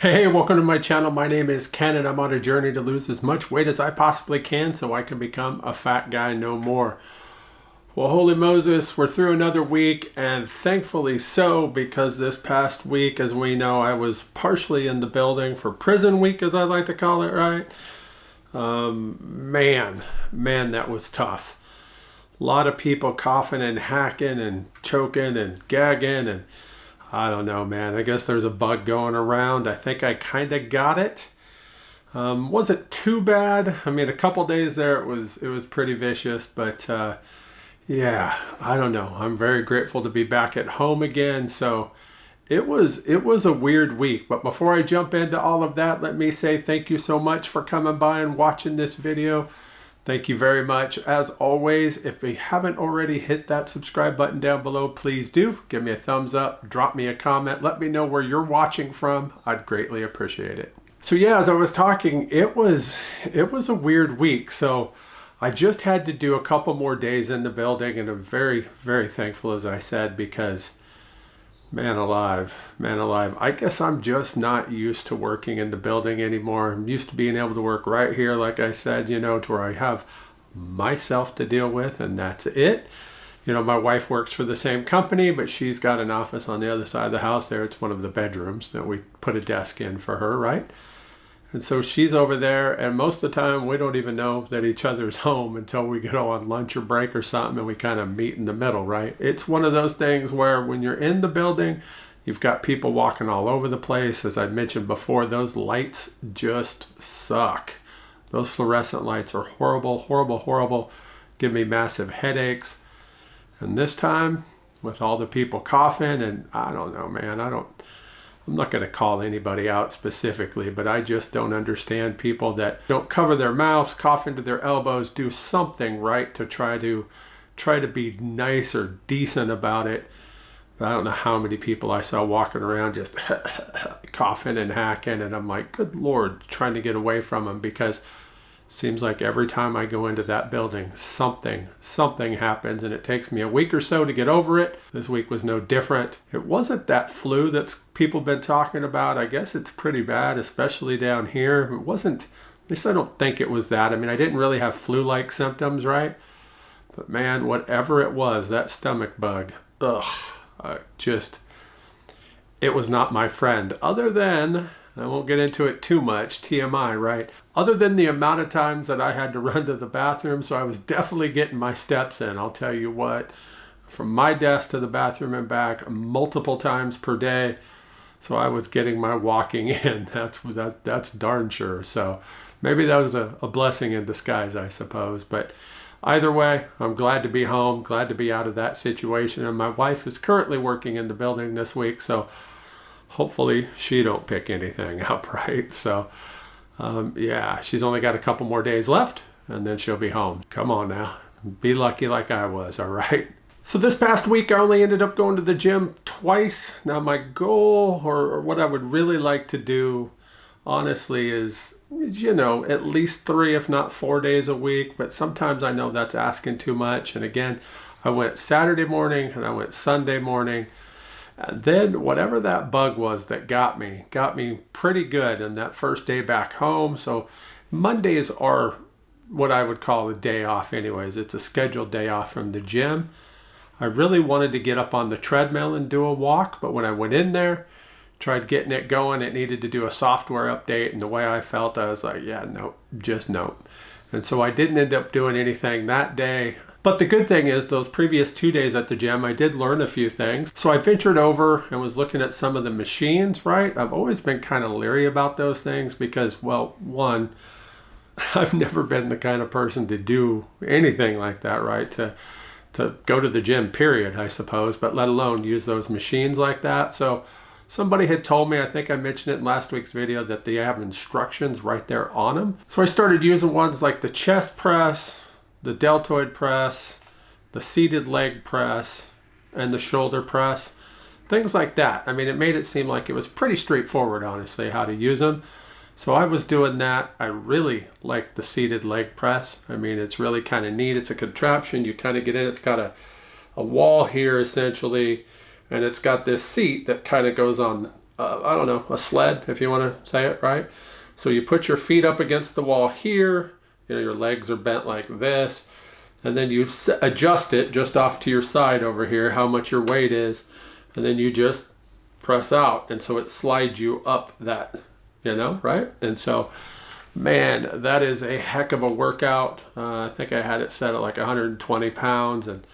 Hey, welcome to my channel. My name is Ken and I'm on a journey to lose as much weight as I possibly can so I can become a fat guy no more. Well, holy Moses, we're through another week, and thankfully so, because this past week, as we know, I was partially in the building for prison week, as I like to call it, right? Man, that was tough. A lot of people coughing and hacking and choking and gagging, and I don't know, man. I guess there's a bug going around. I think I kind of got it. Wasn't too bad. I mean, a couple days there it was pretty vicious, but yeah, I don't know. I'm very grateful to be back at home again. So it was a weird week. But before I jump into all of that, let me say thank you so much for coming by and watching this video. Thank you very much. As always, if you haven't already hit that subscribe button down below, please do. Give me a thumbs up, drop me a comment, let me know where you're watching from. I'd greatly appreciate it. So yeah, as I was talking, it was a weird week. So I just had to do a couple more days in the building, and I'm very, very thankful, as I said, because man alive, I guess I'm just not used to working in the building anymore. I'm used to being able to work right here, like I said, you know, to where I have myself to deal with, and that's it. You know, my wife works for the same company, but she's got an office on the other side of the house there. It's one of the bedrooms that we put a desk in for her, right? And so she's over there, and most of the time we don't even know that each other's home until we go on lunch or break or something, and we kind of meet in the middle, right? It's one of those things where when you're in the building, you've got people walking all over the place. As I mentioned before, those lights just suck. Those fluorescent lights are horrible, horrible, horrible. Give me massive headaches. And this time, with all the people coughing, and I don't know, man, I'm not going to call anybody out specifically, but I just don't understand people that don't cover their mouths, cough into their elbows, do something right to try to be nice or decent about it. But I don't know how many people I saw walking around just coughing and hacking, and I'm like, good Lord, trying to get away from them, because it seems like every time I go into that building, something happens, and it takes me a week or so to get over it. This week was no different. It wasn't that flu that people been talking about. I guess it's pretty bad, especially down here. It wasn't, at least I don't think it was that. I mean, I didn't really have flu-like symptoms, right? But man, whatever it was, that stomach bug, it was not my friend. Other than, I won't get into it too much, TMI, right? Other than the amount of times that I had to run to the bathroom, so I was definitely getting my steps in. I'll tell you what, from my desk to the bathroom and back multiple times per day. So I was getting my walking in. That's darn sure. So maybe that was a blessing in disguise, I suppose. But either way, I'm glad to be home, glad to be out of that situation. And my wife is currently working in the building this week, so hopefully she don't pick anything up, right? So yeah, she's only got a couple more days left, and then she'll be home. Come on now, be lucky like I was, all right? So this past week, I only ended up going to the gym twice. Now my goal, or what I would really like to do, honestly, is, you know, at least 3, if not 4 days a week. But sometimes I know that's asking too much. And again, I went Saturday morning and I went Sunday morning. And then whatever that bug was that got me pretty good in that first day back home. So Mondays are what I would call a day off anyways. It's a scheduled day off from the gym. I really wanted to get up on the treadmill and do a walk, but when I went in there, tried getting it going, it needed to do a software update, and the way I felt, I was like, yeah, nope, just nope. And so I didn't end up doing anything that day. But the good thing is, those previous 2 days at the gym, I did learn a few things. So I ventured over and was looking at some of the machines, right? I've always been kind of leery about those things because, well, one, I've never been the kind of person to do anything like that, right? To go to the gym, period, I suppose, but let alone use those machines like that. So somebody had told me, I think I mentioned it in last week's video, that they have instructions right there on them. So I started using ones like the chest press, the deltoid press, the seated leg press, and the shoulder press, things like that. I mean, it made it seem like it was pretty straightforward, honestly, how to use them. So I was doing that. I really like the seated leg press. I mean, it's really kind of neat. It's a contraption. You kind of get in. It's got a wall here, essentially, and it's got this seat that kind of goes on I don't know, a sled, if you want to say it right. So you put your feet up against the wall here, your legs are bent like this, and then you adjust it just off to your side over here, how much your weight is, and then you just press out, and so it slides you up that, right? And so, man, that is a heck of a workout. I think I had it set at like 120 pounds and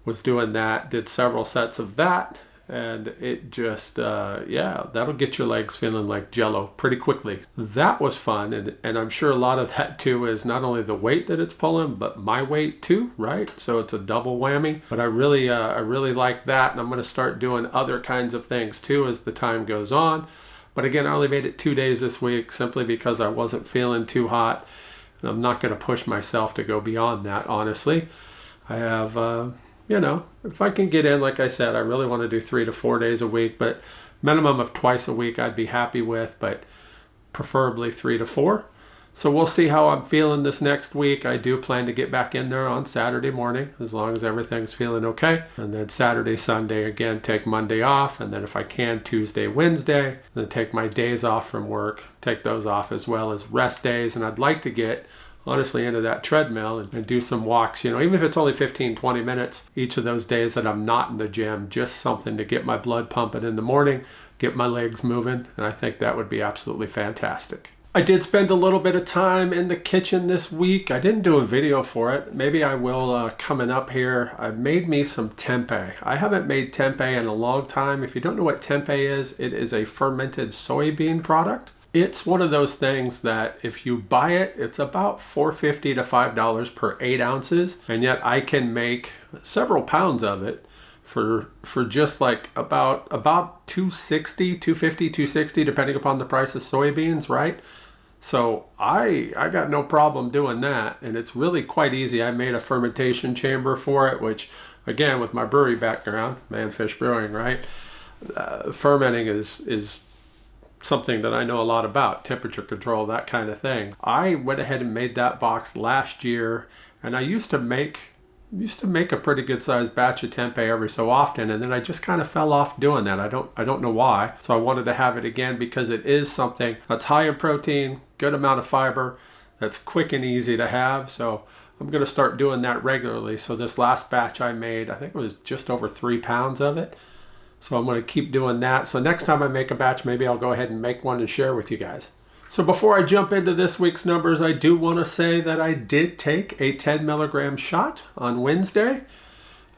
was doing that, did several sets of that, and it just, that'll get your legs feeling like jello pretty quickly. That was fun, and I'm sure a lot of that too is not only the weight that it's pulling, but my weight too, right? So it's a double whammy. But I really like that, and I'm going to start doing other kinds of things too as the time goes on. But again, I only made it 2 days this week simply because I wasn't feeling too hot, and I'm not going to push myself to go beyond that, honestly. I have... if I can get in, like I said, I really want to do 3 to 4 days a week, but minimum of twice a week I'd be happy with, but preferably 3 to 4. So we'll see how I'm feeling this next week. I do plan to get back in there on Saturday morning, as long as everything's feeling okay. And then Saturday, Sunday, again, take Monday off. And then if I can, Tuesday, Wednesday, then take my days off from work, take those off as well as rest days. And I'd like to get honestly into that treadmill and do some walks, even if it's only 15-20 minutes each of those days that I'm not in the gym, just something to get my blood pumping in the morning, get my legs moving, and I think that would be absolutely fantastic. I did spend a little bit of time in the kitchen this week. I didn't do a video for it. Maybe I will coming up here. I made me some tempeh. I haven't made tempeh in a long time. If you don't know what tempeh is, it is a fermented soybean product. It's one of those things that if you buy it, it's about $4.50 to $5 per 8 ounces. And yet I can make several pounds of it for just like about $2.60, $2.50, $2.60, depending upon the price of soybeans, right? So I got no problem doing that. And it's really quite easy. I made a fermentation chamber for it, which again, with my brewery background, Manfish Brewing, right? Fermenting is something that I know a lot about, temperature control, that kind of thing. I went ahead and made that box last year, and I used to make a pretty good sized batch of tempeh every so often, and then I just kind of fell off doing that. I don't know why. So I wanted to have it again because it is something that's high in protein, good amount of fiber, that's quick and easy to have. So I'm going to start doing that regularly. So this last batch I made, I think it was just over 3 pounds of it. So I'm going to keep doing that. So next time I make a batch, maybe I'll go ahead and make one and share with you guys. So before I jump into this week's numbers, I do want to say that I did take a 10 milligram shot on Wednesday.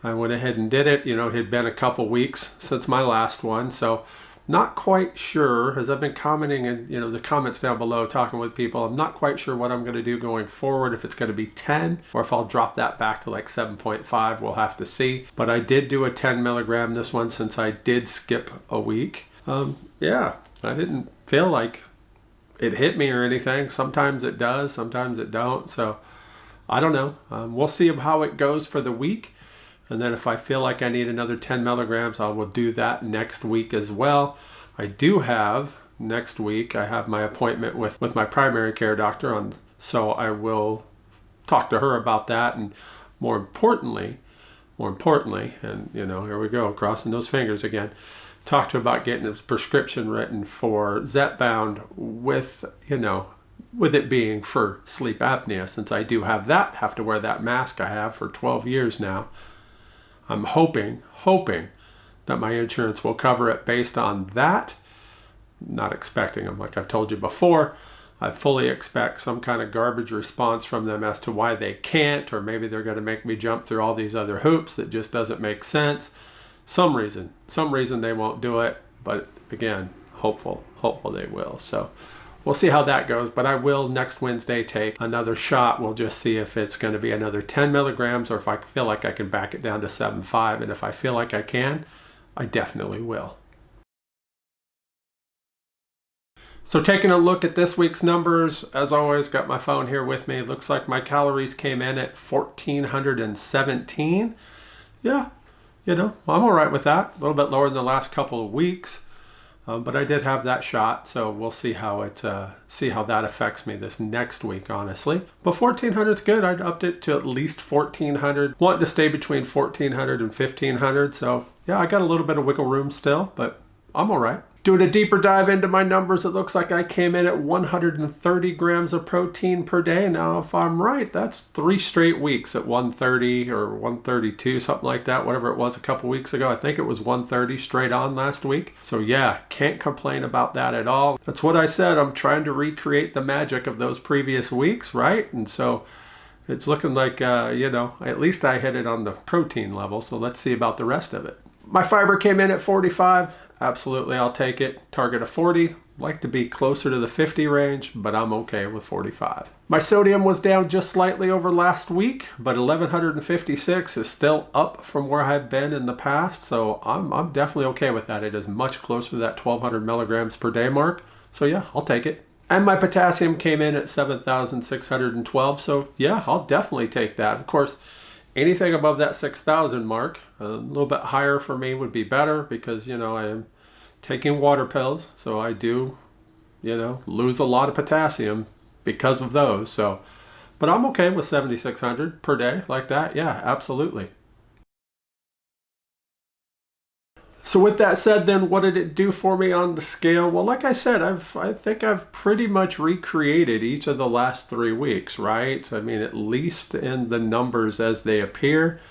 I went ahead and did it. It had been a couple weeks since my last one. So not quite sure, as I've been commenting in the comments down below, talking with people, I'm not quite sure what I'm going to do going forward, if it's going to be 10 or if I'll drop that back to like 7.5. We'll have to see. But I did do a 10 milligram this one since I did skip a week. I didn't feel like it hit me or anything. Sometimes it does, sometimes it don't. So I don't know. We'll see how it goes for the week. And then if I feel like I need another 10 milligrams, I will do that next week as well. I do have, next week, I have my appointment with my primary care doctor, so I will talk to her about that. And more importantly, and here we go, crossing those fingers again, talk to her about getting a prescription written for zepbound with it being for sleep apnea, since I do have to wear that mask I have for 12 years now. I'm hoping that my insurance will cover it based on that. Not expecting them, like I've told you before. I fully expect some kind of garbage response from them as to why they can't, or maybe they're going to make me jump through all these other hoops that just doesn't make sense. Some reason they won't do it, but again, hopeful they will. So we'll see how that goes, but I will next Wednesday take another shot. We'll just see if it's going to be another 10 milligrams or if I feel like I can back it down to 7.5. And if I feel like I can, I definitely will. So taking a look at this week's numbers, as always, got my phone here with me. Looks like my calories came in at 1,417. Yeah, I'm all right with that. A little bit lower than the last couple of weeks. But I did have that shot, so we'll see how that affects me this next week, honestly. But 1,400 is good. I'd upped it to at least 1,400. Want to stay between 1,400 and 1,500. So yeah, I got a little bit of wiggle room still, but I'm all right. Doing a deeper dive into my numbers, it looks like I came in at 130 grams of protein per day. Now, if I'm right, that's 3 straight weeks at 130 or 132, something like that, whatever it was a couple weeks ago. I think it was 130 straight on last week. So yeah, can't complain about that at all. That's what I said. I'm trying to recreate the magic of those previous weeks, right? And so it's looking like, at least I hit it on the protein level. So let's see about the rest of it. My fiber came in at 45. Absolutely, I'll take it. Target of 40. Like to be closer to the 50 range, but I'm okay with 45. My sodium was down just slightly over last week, but 1156 is still up from where I've been in the past, so I'm definitely okay with that. It is much closer to that 1200 milligrams per day mark, so yeah, I'll take it. And my potassium came in at 7,612, so yeah, I'll definitely take that. Of course, anything above that 6,000 mark, a little bit higher for me would be better because, I am taking water pills. So I do, lose a lot of potassium because of those. So, but I'm okay with 7,600 per day like that. Yeah, absolutely. So with that said, then what did it do for me on the scale? Well, like I said, I think I've pretty much recreated each of the last 3 weeks, right? I mean, at least in the numbers as they appear.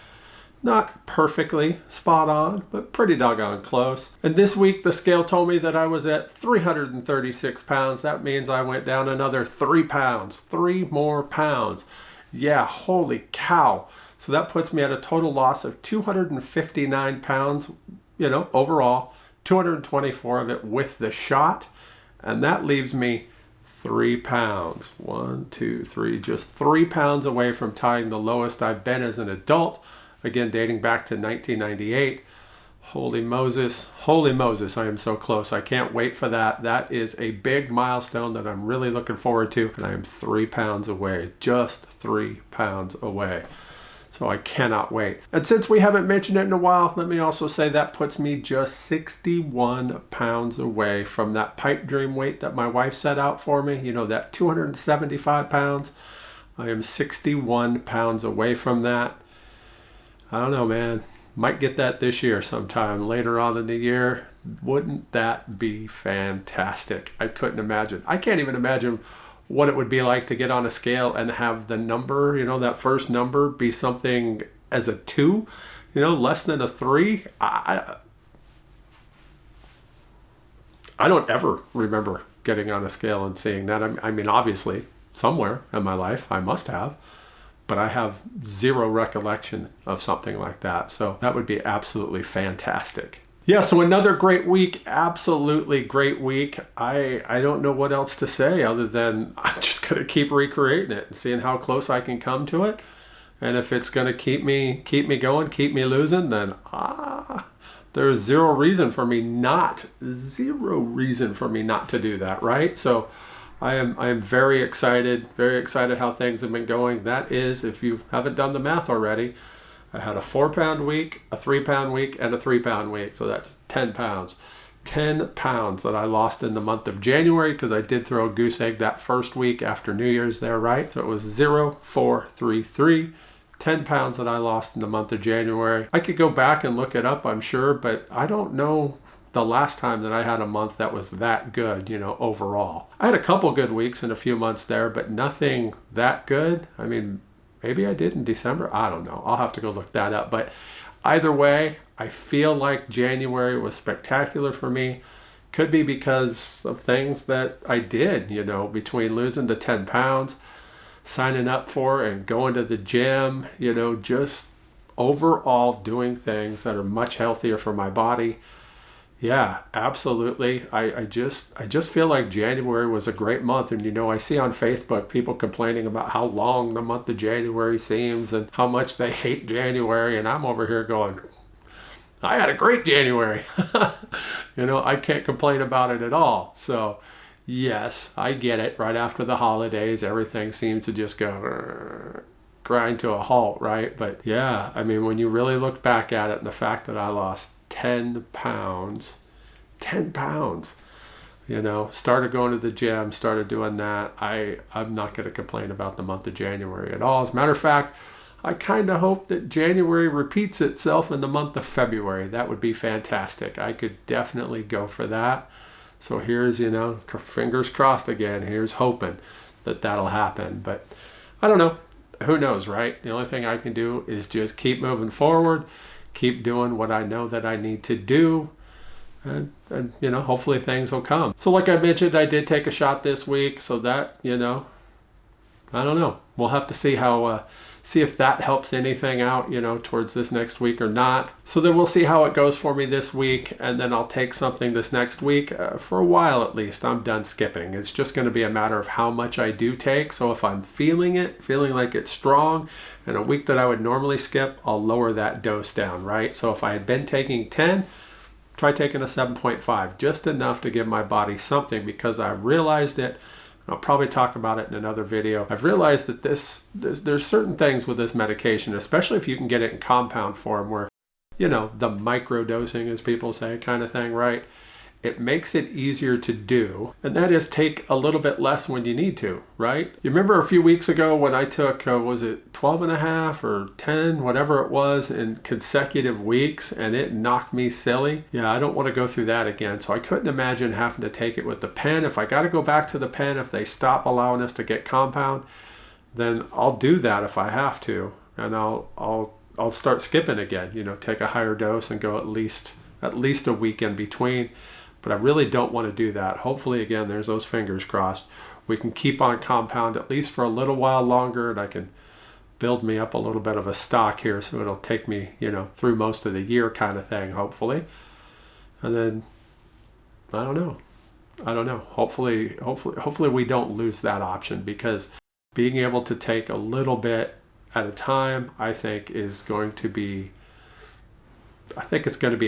Not perfectly spot on, but pretty doggone close. And this week, the scale told me that I was at 336 pounds. That means I went down another 3 pounds, 3 more pounds. Yeah, holy cow. So that puts me at a total loss of 259 pounds, overall, 224 of it with the shot. And that leaves me 3 pounds. 1, 2, 3, just 3 pounds away from tying the lowest I've been as an adult. Again, dating back to 1998. Holy Moses, I am so close. I can't wait for that. That is a big milestone that I'm really looking forward to. And I am 3 pounds away, just 3 pounds away. So I cannot wait. And since we haven't mentioned it in a while, let me also say that puts me just 61 pounds away from that pipe dream weight that my wife set out for me. That 275 pounds. I am 61 pounds away from that. I don't know, man. Might get that this year sometime later on in the year. Wouldn't that be fantastic? I couldn't imagine. I can't even imagine what it would be like to get on a scale and have the number, that first number be something as a 2, less than a 3. I don't ever remember getting on a scale and seeing that. I mean, obviously, somewhere in my life I must have. But I have zero recollection of something like that. So that would be absolutely fantastic. Yeah, so another great week, absolutely great week. I don't know what else to say other than I'm just going to keep recreating it and seeing how close I can come to it. And if it's going to keep me going, keep me losing, then there's zero reason for me not to do that, right? So I am very excited how things have been going. That is, if you haven't done the math already, I had a 4-pound week, a 3-pound week, and a 3-pound week. So that's 10 pounds. 10 pounds that I lost in the month of January because I did throw a goose egg that first week after New Year's there, right? So it was 0, 4, 3, 3. 10 pounds that I lost in the month of January. I could go back and look it up, I'm sure, but I don't know the last time that I had a month that was that good, overall. I had a couple good weeks in a few months there, but nothing that good. I mean, maybe I did in December. I don't know. I'll have to go look that up. But either way, I feel like January was spectacular for me. Could be because of things that I did, between losing the 10 pounds, signing up for and going to the gym, just overall doing things that are much healthier for my body. Yeah, absolutely. I just feel like January was a great month. And, I see on Facebook people complaining about how long the month of January seems and how much they hate January. And I'm over here going, I had a great January. I can't complain about it at all. So, yes, I get it. Right after the holidays, everything seems to just go grind to a halt, right? But yeah, I mean, when you really look back at it and the fact that I lost 10 pounds, started going to the gym, started doing that. I'm not going to complain about the month of January at all. As a matter of fact, I kind of hope that January repeats itself in the month of February. That would be fantastic. I could definitely go for that. So here's, fingers crossed again. Here's hoping that that'll happen. But I don't know. Who knows, right? The only thing I can do is just keep moving forward, keep doing what I know that I need to do. And hopefully things will come. So like I mentioned, I did take a shot this week. So that, I don't know. We'll have to see see if that helps anything out, towards this next week or not. So then we'll see how it goes for me this week. And then I'll take something this next week. For a while at least, I'm done skipping. It's just going to be a matter of how much I do take. So if I'm feeling like it's strong, and a week that I would normally skip, I'll lower that dose down, right? So if I had been taking 10, try taking a 7.5, just enough to give my body something, because I realized it. I'll probably talk about it in another video. I've realized that there's certain things with this medication, especially if you can get it in compound form, where, the micro dosing, as people say, kind of thing, right? It makes it easier to do, and that is take a little bit less when you need to, right? You remember a few weeks ago when I took, was it 12 and a half or 10, whatever it was, in consecutive weeks, and it knocked me silly? Yeah, I don't want to go through that again. So I couldn't imagine having to take it with the pen. If I got to go back to the pen, if they stop allowing us to get compound, then I'll do that if I have to, and I'll start skipping again, take a higher dose and go at least a week in between. But I really don't want to do that. Hopefully, again, there's those fingers crossed. We can keep on compound at least for a little while longer, and I can build me up a little bit of a stock here, so it'll take me, through most of the year kind of thing, hopefully. And then, I don't know. Hopefully we don't lose that option, because being able to take a little bit at a time, I think it's going to be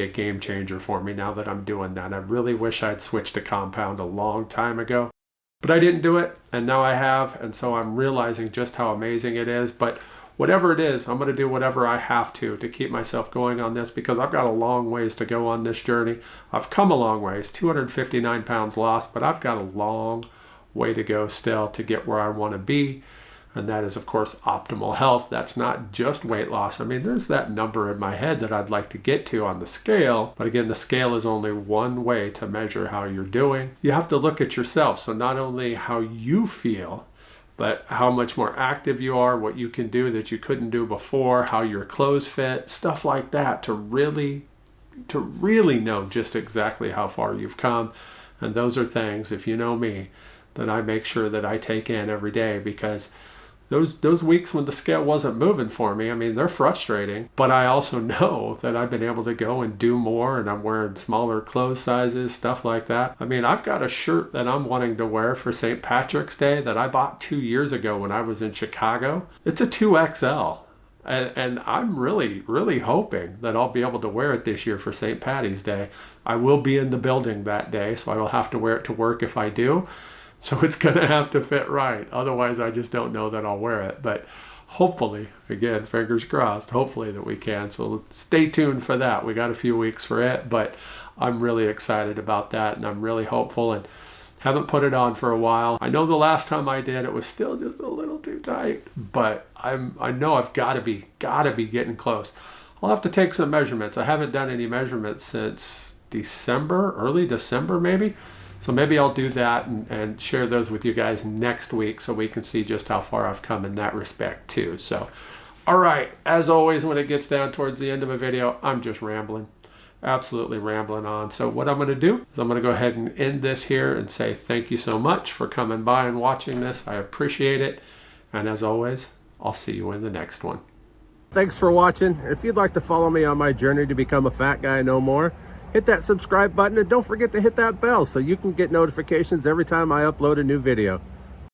a game changer for me now that I'm doing that. I really wish I'd switched to compound a long time ago, but I didn't do it, and now I have, and so I'm realizing just how amazing it is. But whatever it is, I'm going to do whatever I have to keep myself going on this, because I've got a long ways to go on this journey. I've come a long ways, 259 pounds lost, but I've got a long way to go still to get where I want to be. And that is, of course, optimal health. That's not just weight loss. I mean, there's that number in my head that I'd like to get to on the scale. But again, the scale is only one way to measure how you're doing. You have to look at yourself. So not only how you feel, but how much more active you are, what you can do that you couldn't do before, how your clothes fit, stuff like that, to really know just exactly how far you've come. And those are things, if you know me, that I make sure that I take in every day, because those weeks when the scale wasn't moving for me, I mean, they're frustrating, but I also know that I've been able to go and do more, and I'm wearing smaller clothes sizes, stuff like that. I mean, I've got a shirt that I'm wanting to wear for St. Patrick's Day that I bought 2 years ago when I was in Chicago. It's a 2XL. And I'm really, really hoping that I'll be able to wear it this year for St. Patty's Day. I will be in the building that day, so I will have to wear it to work if I do. So it's going to have to fit right. Otherwise, I just don't know that I'll wear it. But hopefully, again, fingers crossed, hopefully that we can. So stay tuned for that. We got a few weeks for it, but I'm really excited about that, and I'm really hopeful, and haven't put it on for a while. I know the last time I did, it was still just a little too tight, but I know I've got to be getting close. I'll have to take some measurements. I haven't done any measurements since December, early December maybe. So maybe I'll do that and share those with you guys next week, so we can see just how far I've come in that respect too. So, all right, as always, when it gets down towards the end of a video, I'm just rambling, absolutely rambling on. So what I'm going to do is I'm going to go ahead and end this here and say thank you so much for coming by and watching this. I appreciate it. And as always, I'll see you in the next one. Thanks for watching. If you'd like to follow me on my journey to become a fat guy no more, hit that subscribe button, and don't forget to hit that bell so you can get notifications every time I upload a new video.